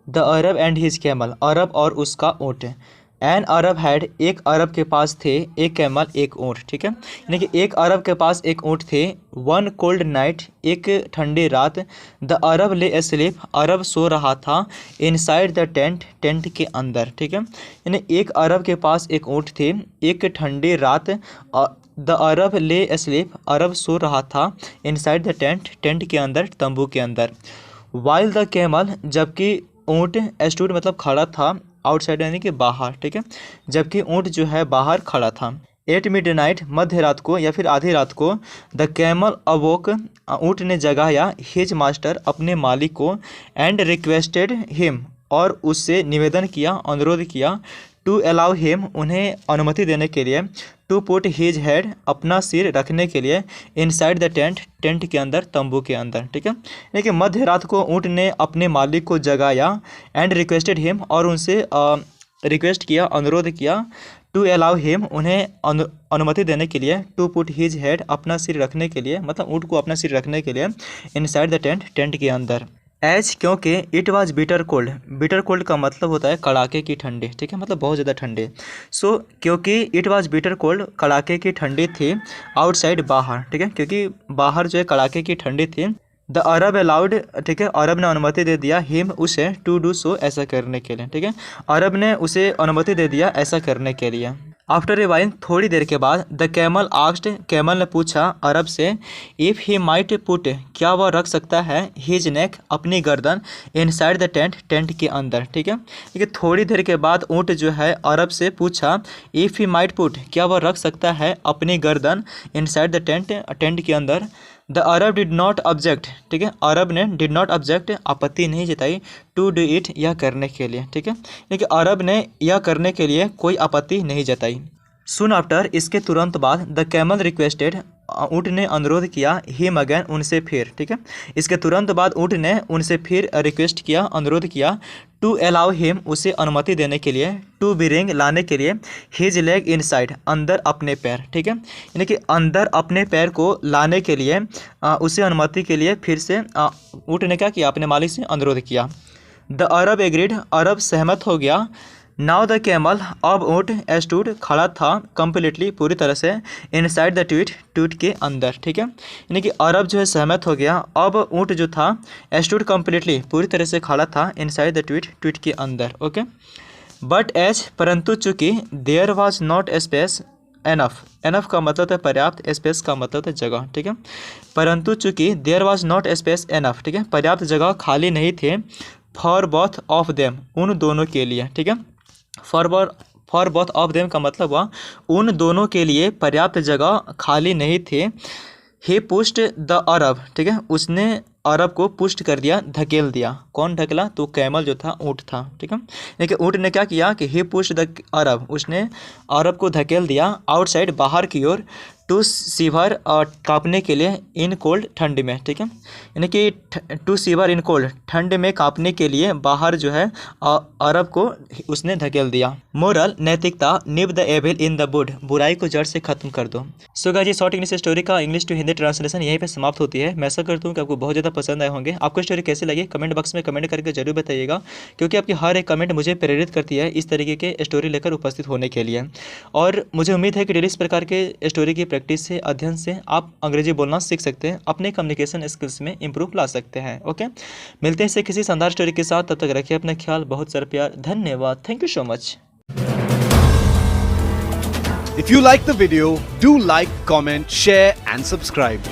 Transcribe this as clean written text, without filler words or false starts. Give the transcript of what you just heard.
The Arab and his camel, अरब और उसका ऊँट। एन अरब हैड, एक अरब के पास थे, एक कैमल एक ऊँट, ठीक है। यानी कि एक अरब के पास एक ऊँट थे। वन कोल्ड नाइट, एक ठंडी रात। द अरब ले एस्लीप, अरब सो रहा था। इनसाइड द टेंट, टेंट के अंदर, ठीक है। यानी एक अरब के पास एक ऊँट थे, एक ठंडी रात। द अरब ले एस्लीप, अरब सो रहा था। इनसाइड द टेंट, टेंट के अंदर, तंबू के अंदर। वाइल द कैमल, जबकि ऊँट, स्टूड मतलब खड़ा था, आउटसाइड यानी कि बाहर, ठीक है। जबकि ऊँट जो है बाहर खड़ा था। एट मिड नाइट, मध्य रात को या फिर आधी रात को। द कैमल अवोक, ऊँट ने जगाया। हिज मास्टर, अपने मालिक को। एंड रिक्वेस्टेड हिम, और उससे निवेदन किया, अनुरोध किया। टू अलाउ हिम, उन्हें अनुमति देने के लिए। टू पुट हिज हेड, अपना सिर रखने के लिए। इनसाइड द टेंट, टेंट के अंदर, तंबू के अंदर, ठीक है। यानी कि मध्य रात को ऊँट ने अपने मालिक को जगाया। एंड रिक्वेस्टेड हिम, और उनसे रिक्वेस्ट किया, अनुरोध किया। टू अलाउ हिम, उन्हें अनुमति देने के लिए। टू पुट हिज हेड, अपना सिर रखने के लिए, मतलब ऊँट को अपना सिर रखने के लिए। इनसाइड द टेंट, टेंट के अंदर। एज, क्योंकि। It was bitter cold, bitter cold का मतलब होता है कड़ाके की ठंडी, ठीक है, मतलब बहुत ज़्यादा ठंडी। सो क्योंकि इट वाज बिटर कोल्ड, कड़ाके की ठंडी थी। आउटसाइड, बाहर, ठीक है, क्योंकि बाहर जो है कड़ाके की ठंडी थी। द अरब अलाउड, ठीक है, अरब ने अनुमति दे दिया। हिम, उसे। टू डू सो, ऐसा करने के लिए, ठीक है। अरब ने उसे अनुमति दे दिया ऐसा करने के लिए। आफ्टर ए वाइल, थोड़ी देर के बाद। द कैमल आस्क्ड, कैमल ने पूछा अरब से। इफ़ ही माइट पुट, क्या वह रख सकता है। हिज नेक, अपनी गर्दन। इनसाइड द टेंट, टेंट के अंदर, ठीक है। देखिए थोड़ी देर के बाद ऊँट जो है अरब से पूछा। इफ़ ही माइट पुट, क्या वह रख सकता है अपनी गर्दन। इनसाइड द टेंट, टेंट के अंदर। The Arab did not object, ठीक है, अरब ने डिड नॉट ऑब्जेक्ट, आपत्ति नहीं जताई। टू डू इट, यह करने के लिए, ठीक है। लेकिन अरब ने यह करने के लिए कोई आपत्ति नहीं जताई। सुन आफ्टर, इसके तुरंत बाद। द कैमल रिक्वेस्टेड, ऊँट ने अनुरोध किया। हिम अगैन, उनसे फिर, ठीक है। इसके तुरंत बाद ऊँट ने उनसे फिर रिक्वेस्ट किया, अनुरोध किया। टू अलाउ हिम, उसे अनुमति देने के लिए। टू ब्रिंग, लाने के लिए। हिज लेग इनसाइड, अंदर अपने पैर, ठीक है। यानी कि अंदर अपने पैर को लाने के लिए उसे अनुमति के लिए फिर से ऊँट ने क्या किया, अपने मालिक से अनुरोध किया। द अरब एग्रीड, अरब सहमत हो गया। नाउ द कैमल, अब ऊँट स्टूड, खड़ा था। कम्प्लीटली, पूरी तरह से। इनसाइड द ट्वीट, ट्वीट के अंदर, ठीक है। यानी कि अरब जो है सहमत हो गया। अब ऊँट जो था स्टूड कम्प्लीटली, पूरी तरह से खड़ा था। इनसाइड द ट्वीट, ट्वीट के अंदर, ओके। बट एज, परंतु चूँकि। There was not space enough, enough का मतलब है पर्याप्त, स्पेस का मतलब है जगह, ठीक है। परंतु चूँकि there was not space enough, ठीक है, पर्याप्त जगह खाली नहीं थे। फॉर बोथ ऑफ देम, उन दोनों के लिए, ठीक है। फॉर बोथ ऑफ देम का मतलब हुआ उन दोनों के लिए पर्याप्त जगह खाली नहीं थे। ही पुश्ड द अरब, ठीक है, उसने अरब को पुष्ट कर दिया, धकेल दिया। कौन ढकेला, तो कैमल जो था, ऊँट था, ठीक है। लेकिन ऊँट ने क्या किया कि ही पुश्ड द अरब, उसने अरब को धकेल दिया। आउटसाइड, बाहर की ओर। टू सीवर, कांपने के लिए। इन कोल्ड, ठंड में, ठीक है। यानी कि टू सीवर इन कोल्ड, ठंड में कांपने के लिए बाहर जो है अरब को उसने धकेल दिया। मोरल, नैतिकता। Nip the evil in the bud, बुराई को जड़ से खत्म कर दो। सो गाइस, ये शॉर्ट इंग्लिश स्टोरी का इंग्लिश टू हिंदी ट्रांसलेशन यहीं पे समाप्त होती है। मैं ऐसा करता हूँ कि आपको बहुत ज़्यादा पसंद आए होंगे। आपको स्टोरी कैसी लगी कमेंट बॉक्स में कमेंट करके जरूर बताइएगा, क्योंकि आपकी हर एक कमेंट मुझे प्रेरित करती है इस तरीके के स्टोरी लेकर उपस्थित होने के लिए। और मुझे उम्मीद है कि डेली इस प्रकार के स्टोरी की प्रैक्टिस से, अध्ययन से आप अंग्रेजी बोलना सीख सकते हैं, अपने कम्युनिकेशन स्किल्स में इंप्रूव ला सकते हैं। ओके, मिलते हैं इससे किसी शानदार स्टोरी के साथ। तब तक रखिए अपना ख्याल, बहुत सारा प्यार, धन्यवाद, thank you so much. If you like the video, do like, comment, share and subscribe.